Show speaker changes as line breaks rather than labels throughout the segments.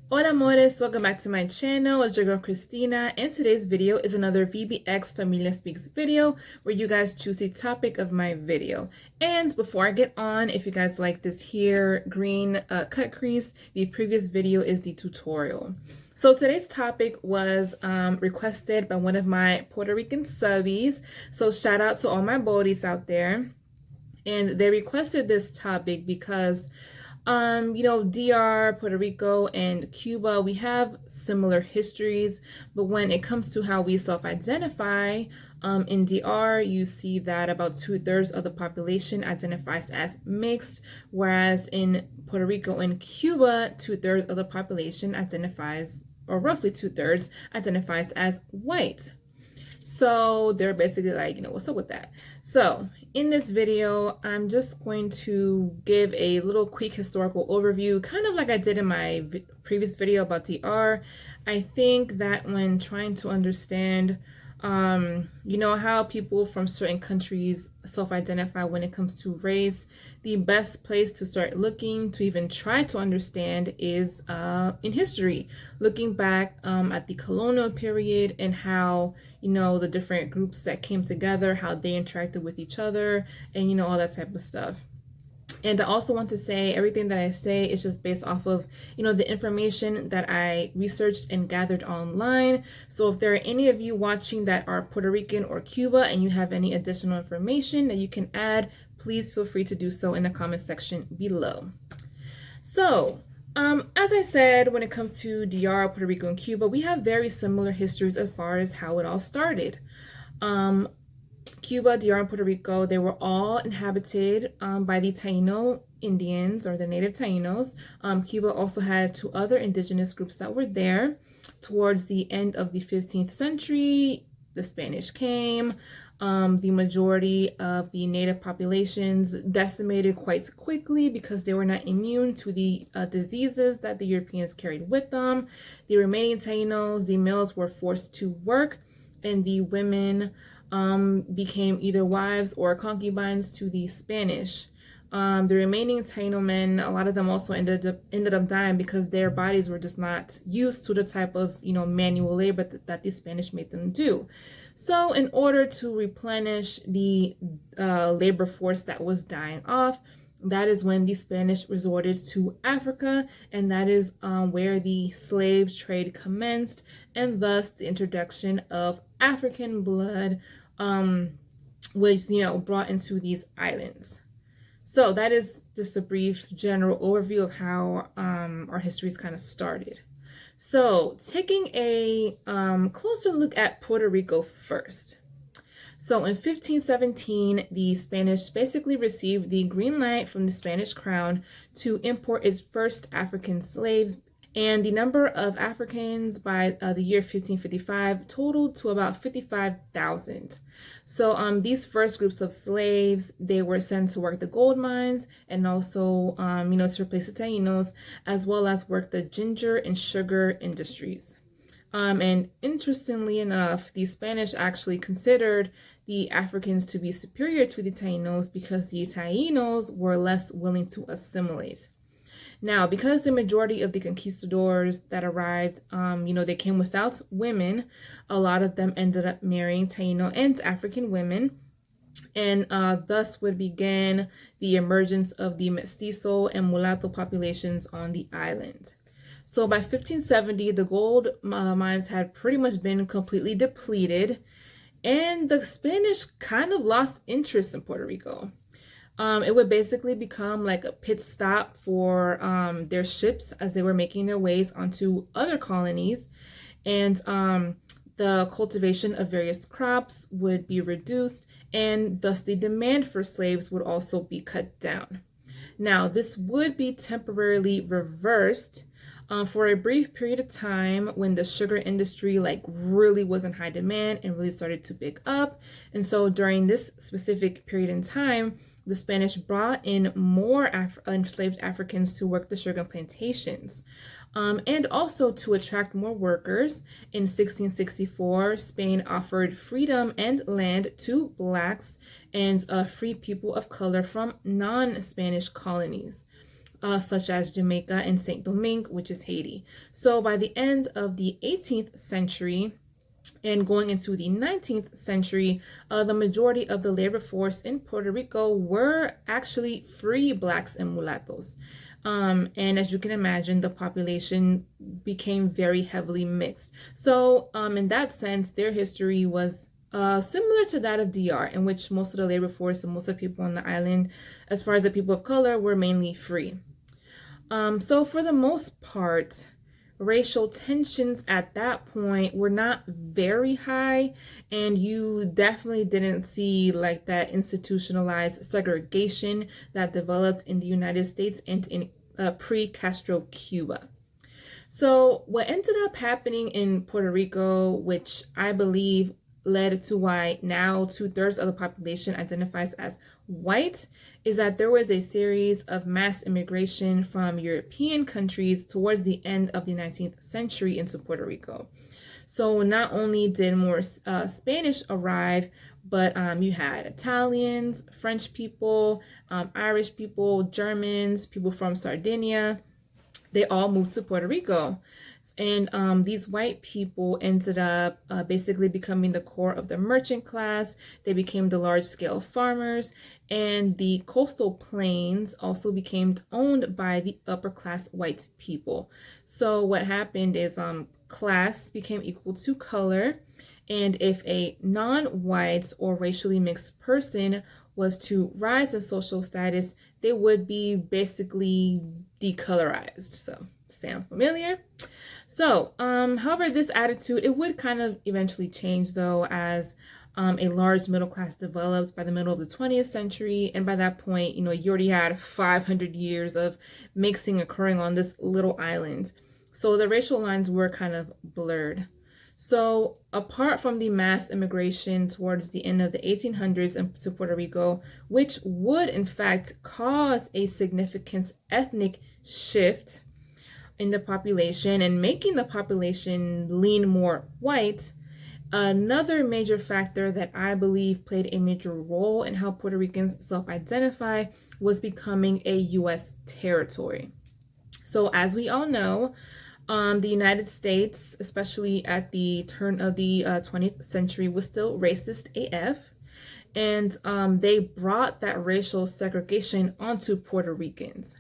Hola amores, welcome back to my channel. It's your girl Christina, and today's video is another VBX Familia Speaks video where you guys choose the topic of my video. And before I get on, if you guys like this here green cut crease, the previous video is the tutorial. So today's topic was requested by one of my Puerto Rican subbies. So shout out to all my bodies out there. And they requested this topic because DR, Puerto Rico, and Cuba, we have similar histories, but when it comes to how we self-identify, in DR, you see that about 2/3 of the population identifies as mixed, whereas in Puerto Rico and Cuba, 2/3 of the population identifies, or roughly 2/3, identifies as white. So they're basically like, what's up with that? So in this video, I'm just going to give a little quick historical overview, kind of like I did in my previous video about DR. I think that when trying to understand, how people from certain countries self-identify when it comes to race, the best place to start looking to even try to understand is in history, looking back at the colonial period and how, the different groups that came together, how they interacted with each other, and, all that type of stuff. And I also want to say everything that I say is just based off of, the information that I researched and gathered online. So if there are any of you watching that are Puerto Rican or Cuba and you have any additional information that you can add, please feel free to do so in the comment section below. So, as I said, when it comes to DR, Puerto Rico, and Cuba, we have very similar histories as far as how it all started. Cuba, DR, and Puerto Rico, they were all inhabited by the Taino Indians or the native Tainos. Cuba also had two other indigenous groups that were there. Towards the end of the 15th century, the Spanish came. The majority of the native populations decimated quite quickly because they were not immune to the diseases that the Europeans carried with them. The remaining Tainos, the males were forced to work, and the women became either wives or concubines to the Spanish. The remaining Taino men, a lot of them also ended up dying because their bodies were just not used to the type of manual labor that the Spanish made them do. So in order to replenish the labor force that was dying off, that is when the Spanish resorted to Africa, and that is where the slave trade commenced, and thus the introduction of African blood was brought into these islands. So that is just a brief general overview of how our histories kind of started. So taking a closer look at Puerto Rico first. So in 1517, the Spanish basically received the green light from the Spanish crown to import its first African slaves, and the number of Africans by the year 1555 totaled to about 55,000. So these first groups of slaves, they were sent to work the gold mines and also, to replace the Tainos, as well as work the ginger and sugar industries. And interestingly enough, the Spanish actually considered the Africans to be superior to the Tainos because the Tainos were less willing to assimilate. Now, because the majority of the conquistadors that arrived, they came without women, a lot of them ended up marrying Taino and African women, and thus would begin the emergence of the mestizo and mulatto populations on the island. So by 1570, the gold mines had pretty much been completely depleted, and the Spanish kind of lost interest in Puerto Rico. It would basically become like a pit stop for their ships as they were making their ways onto other colonies, and the cultivation of various crops would be reduced, and thus the demand for slaves would also be cut down. Now, this would be temporarily reversed for a brief period of time when the sugar industry really was in high demand and really started to pick up. And so during this specific period in time, the Spanish brought in more enslaved Africans to work the sugar plantations. And also to attract more workers, in 1664, Spain offered freedom and land to Blacks and free people of color from non-Spanish colonies. such as Jamaica and Saint Domingue, which is Haiti. So by the end of the 18th century, and going into the 19th century, the majority of the labor force in Puerto Rico were actually free blacks and mulattoes. And as you can imagine, the population became very heavily mixed. So in that sense, their history was similar to that of DR, in which most of the labor force and most of the people on the island, as far as the people of color, were mainly free. So for the most part, racial tensions at that point were not very high, and you definitely didn't see like that institutionalized segregation that developed in the United States and in pre-Castro Cuba. So what ended up happening in Puerto Rico, which I believe led to why now 2/3 of the population identifies as white, is that there was a series of mass immigration from European countries towards the end of the 19th century into Puerto Rico. So not only did more Spanish arrive, but you had Italians, French people, Irish people, Germans, people from Sardinia. They all moved to Puerto Rico. And these white people ended up basically becoming the core of the merchant class. They became the large-scale farmers, and the coastal plains also became owned by the upper-class white people. So what happened is class became equal to color, and if a non-white or racially mixed person was to rise in social status, they would be basically decolorized. So sound familiar? So, however, this attitude, it would kind of eventually change though, as a large middle class developed by the middle of the 20th century. And by that point, you already had 500 years of mixing occurring on this little island. So the racial lines were kind of blurred. So apart from the mass immigration towards the end of the 1800s into Puerto Rico, which would in fact cause a significant ethnic shift in the population and making the population lean more white, another major factor that I believe played a major role in how Puerto Ricans self-identify was becoming a U.S. territory. So as we all know, the United States, especially at the turn of the 20th century, was still racist AF. And they brought that racial segregation onto Puerto Ricans.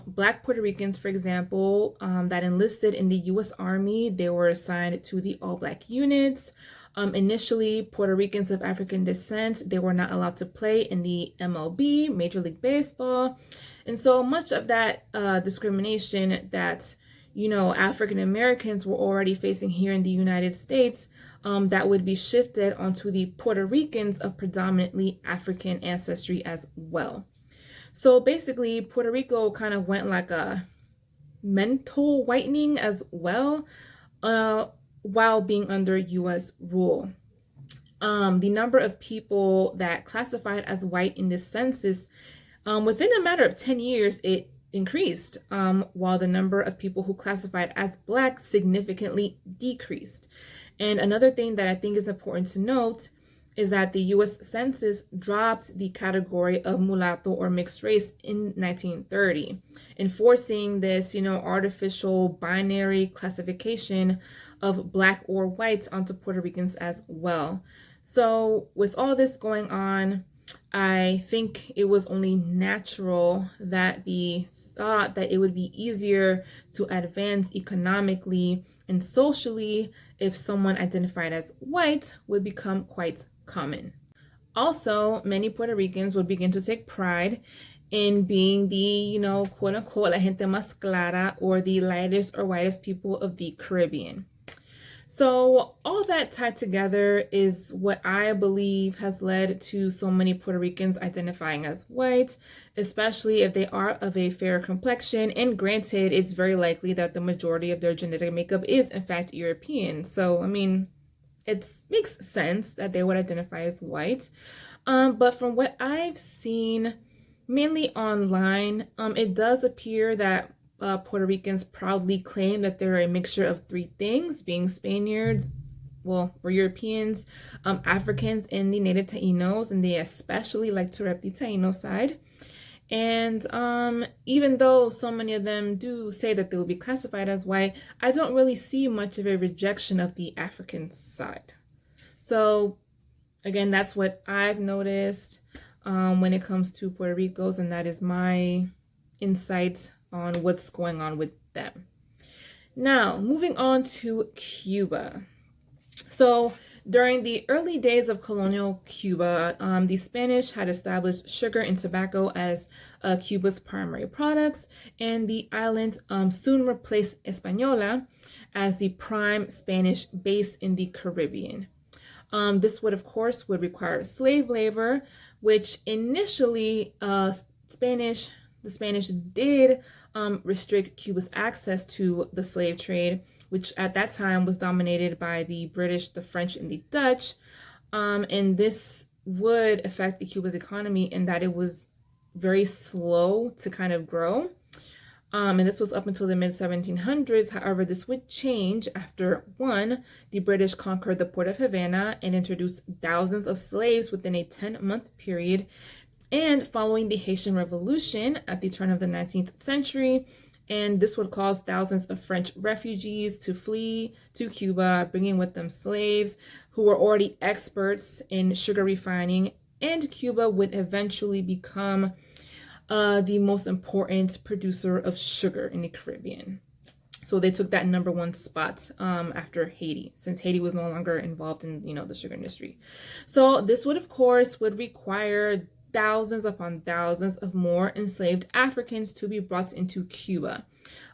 Black Puerto Ricans, for example, that enlisted in the U.S. Army, they were assigned to the all-black units. Initially, Puerto Ricans of African descent, they were not allowed to play in the MLB, Major League Baseball. And so much of that discrimination that African Americans were already facing here in the United States, that would be shifted onto the Puerto Ricans of predominantly African ancestry as well. So basically, Puerto Rico kind of went like a mental whitening as well, while being under U.S. rule. The number of people that classified as white in this census, within a matter of 10 years, it increased, while the number of people who classified as black significantly decreased. And another thing that I think is important to note is that the U.S. Census dropped the category of mulatto or mixed race in 1930, enforcing this, artificial binary classification of black or white onto Puerto Ricans as well. So with all this going on, I think it was only natural that the thought that it would be easier to advance economically and socially if someone identified as white would become quite common. Also, many Puerto Ricans would begin to take pride in being the, quote unquote, la gente más clara, or the lightest or whitest people of the Caribbean. So all that tied together is what I believe has led to so many Puerto Ricans identifying as white, especially if they are of a fair complexion. And granted, it's very likely that the majority of their genetic makeup is in fact European. So, it makes sense that they would identify as white. But from what I've seen, mainly online, it does appear that Puerto Ricans proudly claim that they're a mixture of three things, being Spaniards, or Europeans, Africans, and the native Tainos, and they especially like to rep the Taino side. And even though so many of them do say that they will be classified as white, I don't really see much of a rejection of the African side. So again, that's what I've noticed when it comes to Puerto Ricos, and that is my insight on what's going on with them. Now, moving on to Cuba. So during the early days of colonial Cuba, the Spanish had established sugar and tobacco as Cuba's primary products, and the island soon replaced Española as the prime Spanish base in the Caribbean. This would, of course, would require slave labor, which initially the Spanish did restrict Cuba's access to the slave trade, which at that time was dominated by the British, the French, and the Dutch. And this would affect Cuba's economy in that it was very slow to kind of grow. And this was up until the mid-1700s. However, this would change after, one, the British conquered the port of Havana and introduced thousands of slaves within a 10-month period. And following the Haitian Revolution at the turn of the 19th century, and this would cause thousands of French refugees to flee to Cuba, bringing with them slaves who were already experts in sugar refining, and Cuba would eventually become the most important producer of sugar in the Caribbean. So they took that number one spot after Haiti, since Haiti was no longer involved in, the sugar industry. So this would, of course, would require thousands upon thousands of more enslaved Africans to be brought into Cuba,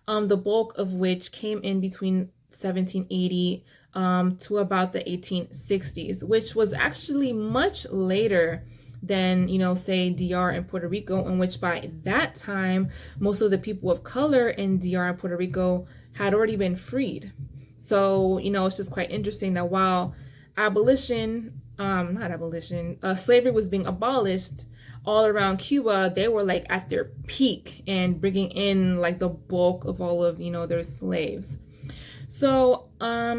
the bulk of which came in between 1780 to about the 1860s, which was actually much later than, say DR and Puerto Rico, in which by that time, most of the people of color in DR and Puerto Rico had already been freed. So, it's just quite interesting that while slavery was being abolished all around Cuba, they were like at their peak and bringing in like the bulk of all of, their slaves. So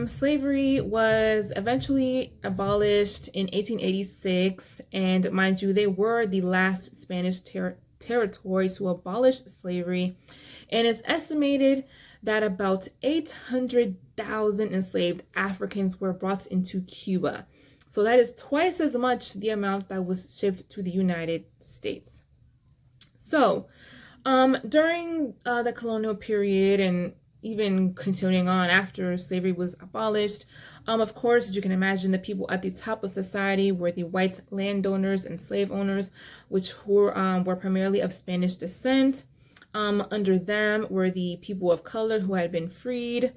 slavery was eventually abolished in 1886, and mind you, they were the last Spanish territory to abolish slavery, and it's estimated that about 800,000 enslaved Africans were brought into Cuba. So that is twice as much the amount that was shipped to the United States. So during the colonial period, and even continuing on after slavery was abolished, of course, as you can imagine, the people at the top of society were the white landowners and slave owners, which were primarily of Spanish descent. Under them were the people of color who had been freed,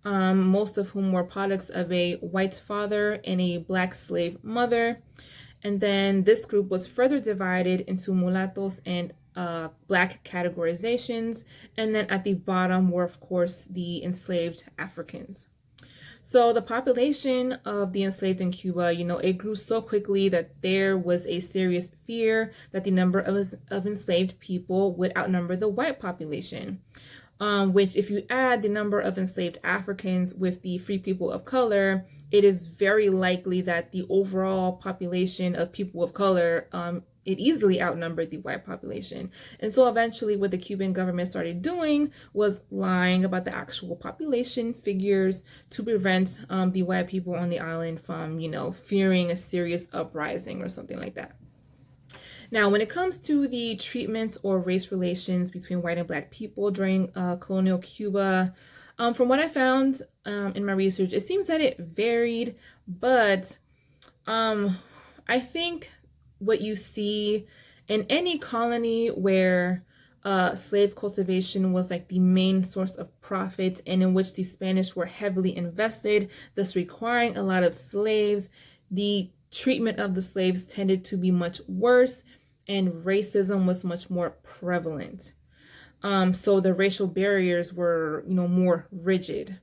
most of whom were products of a white father and a black slave mother. And then this group was further divided into mulattoes and black categorizations. And then at the bottom were, of course, the enslaved Africans. So the population of the enslaved in Cuba, it grew so quickly that there was a serious fear that the number of enslaved people would outnumber the white population. Which, if you add the number of enslaved Africans with the free people of color, it is very likely that the overall population of people of color, it easily outnumbered the white population. And so eventually what the Cuban government started doing was lying about the actual population figures to prevent the white people on the island from, fearing a serious uprising or something like that. Now, when it comes to the treatment or race relations between white and black people during colonial Cuba, from what I found in my research, it seems that it varied, but I think what you see in any colony where slave cultivation was like the main source of profit, and in which the Spanish were heavily invested, thus requiring a lot of slaves, the treatment of the slaves tended to be much worse, and racism was much more prevalent. So the racial barriers were, more rigid.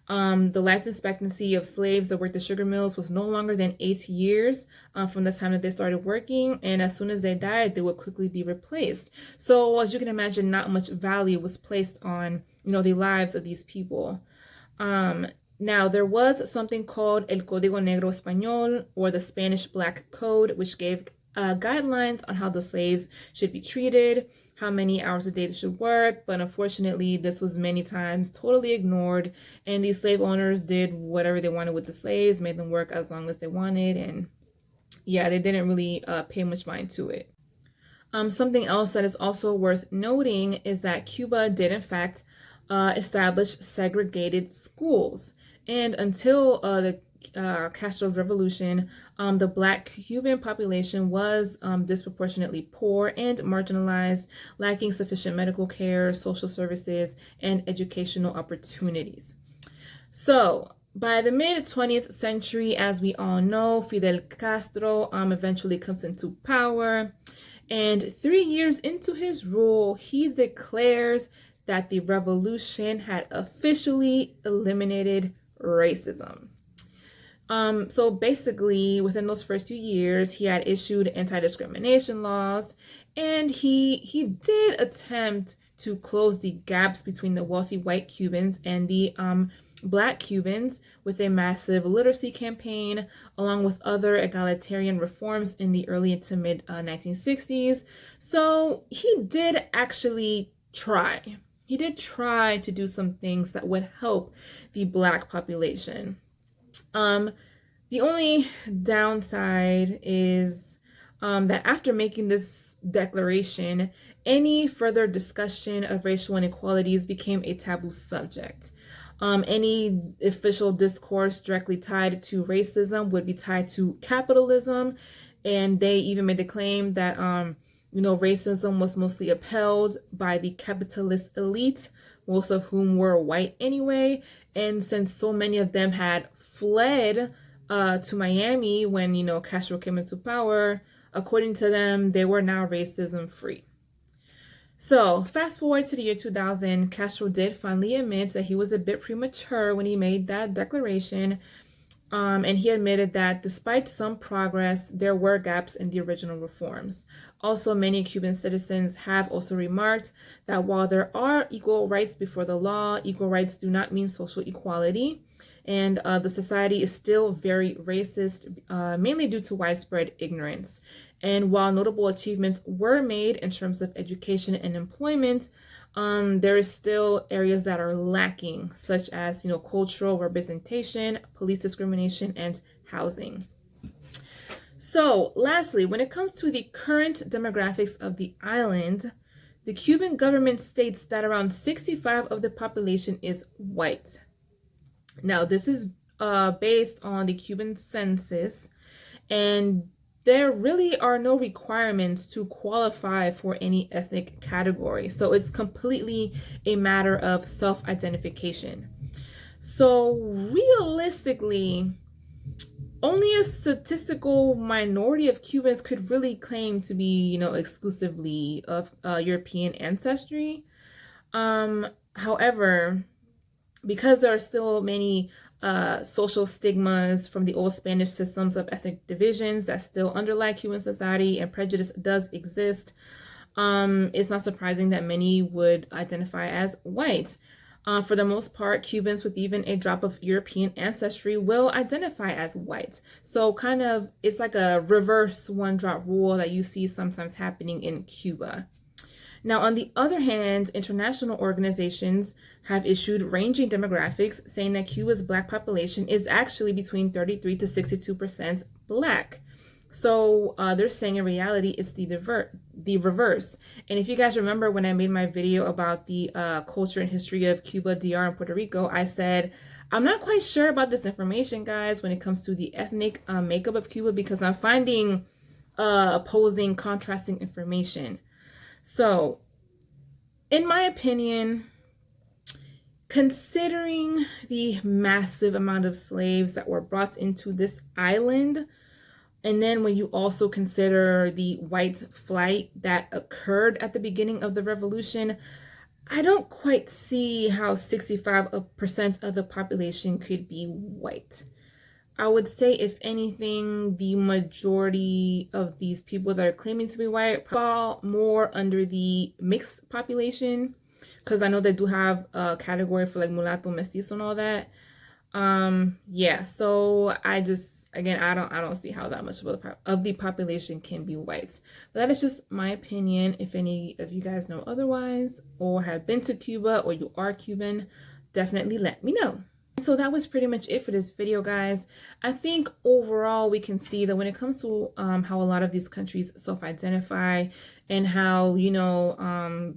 The life expectancy of slaves that worked the sugar mills was no longer than 8 years from the time that they started working, and as soon as they died, they would quickly be replaced. So as you can imagine, not much value was placed on, the lives of these people. Now, there was something called El Código Negro Español, or the Spanish Black Code, which gave guidelines on how the slaves should be treated, how many hours a day they should work, but unfortunately, this was many times totally ignored, and these slave owners did whatever they wanted with the slaves, made them work as long as they wanted, and yeah, they didn't really pay much mind to it. Something else that is also worth noting is that Cuba did, in fact, establish segregated schools. And until the Castro's revolution, the Black Cuban population was disproportionately poor and marginalized, lacking sufficient medical care, social services, and educational opportunities. So, by the mid 20th century, as we all know, Fidel Castro eventually comes into power. And 3 years into his rule, he declares that the revolution had officially eliminated racism. So basically, within those first 2 years, he had issued anti-discrimination laws, and he did attempt to close the gaps between the wealthy white Cubans and the Black Cubans with a massive literacy campaign, along with other egalitarian reforms in the early to mid 1960s. So he did actually try. He did try to do some things that would help the Black population. The only downside is that after making this declaration, any further discussion of racial inequalities became a taboo subject. Any official discourse directly tied to racism would be tied to capitalism, and they even made the claim that racism was mostly upheld by the capitalist elite, most of whom were white anyway. And since so many of them had fled to Miami when Castro came into power, according to them, they were now racism free. So fast forward to the year 2000, Castro did finally admit that he was a bit premature when he made that declaration. And he admitted that despite some progress, there were gaps in the original reforms. Also, many Cuban citizens have also remarked that while there are equal rights before the law, equal rights do not mean social equality. And the society is still very racist, mainly due to widespread ignorance. And while notable achievements were made in terms of education and employment, there is still areas that are lacking, such as cultural representation, police discrimination, and housing. So lastly, when it comes to the current demographics of the island, the Cuban government states that around 65% of the population is white. Now, this is based on the Cuban census, and there really are no requirements to qualify for any ethnic category. So it's completely a matter of self-identification. So realistically, only a statistical minority of Cubans could really claim to be, exclusively of European ancestry. However, because there are still many social stigmas from the old Spanish systems of ethnic divisions that still underlie Cuban society, and prejudice does exist, it's not surprising that many would identify as white. For the most part, Cubans with even a drop of European ancestry will identify as white. So kind of, it's like a reverse one-drop rule that you see sometimes happening in Cuba. Now, on the other hand, international organizations have issued ranging demographics saying that Cuba's Black population is actually between 33 to 62% Black. So they're saying in reality it's the reverse. And if you guys remember when I made my video about the culture and history of Cuba, DR, and Puerto Rico, I said, I'm not quite sure about this information, guys, when it comes to the ethnic makeup of Cuba, because I'm finding opposing, contrasting information. So, in my opinion, considering the massive amount of slaves that were brought into this island, and then when you also consider the white flight that occurred at the beginning of the revolution, I don't quite see how 65% of the population could be white. I would say, if anything, the majority of these people that are claiming to be white fall more under the mixed population, because I know they do have a category for like mulatto, mestizo, and all that. Yeah, so I again, I don't see how that much of the population can be white. But that is just my opinion. If any of you guys know otherwise, or have been to Cuba, or you are Cuban, definitely let me know. So that was pretty much it for this video, guys. I think overall we can see that when it comes to how a lot of these countries self-identify, and how, you know,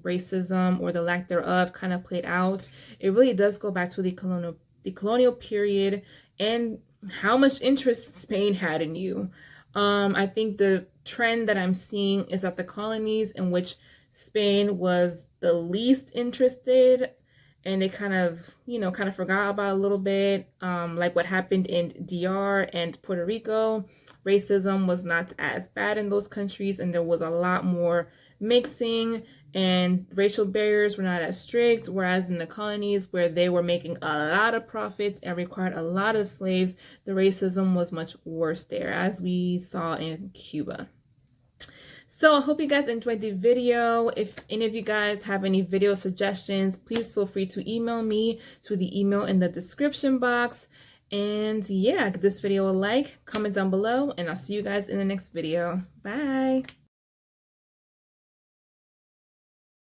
racism or the lack thereof kind of played out, it really does go back to the colonial period and how much interest Spain had in you. I think the trend that I'm seeing is that the colonies in which Spain was the least interested, and they kind of, you know, kind of forgot about a little bit, like what happened in DR and Puerto Rico. Racism was not as bad in those countries, and there was a lot more mixing, and racial barriers were not as strict, whereas in the colonies, where they were making a lot of profits and required a lot of slaves, the racism was much worse there, as we saw in Cuba. So I hope you guys enjoyed the video. If any of you guys have any video suggestions, please feel free to email me to the email in the description box. And yeah, give this video a like, comment down below, and I'll see you guys in the next video. Bye.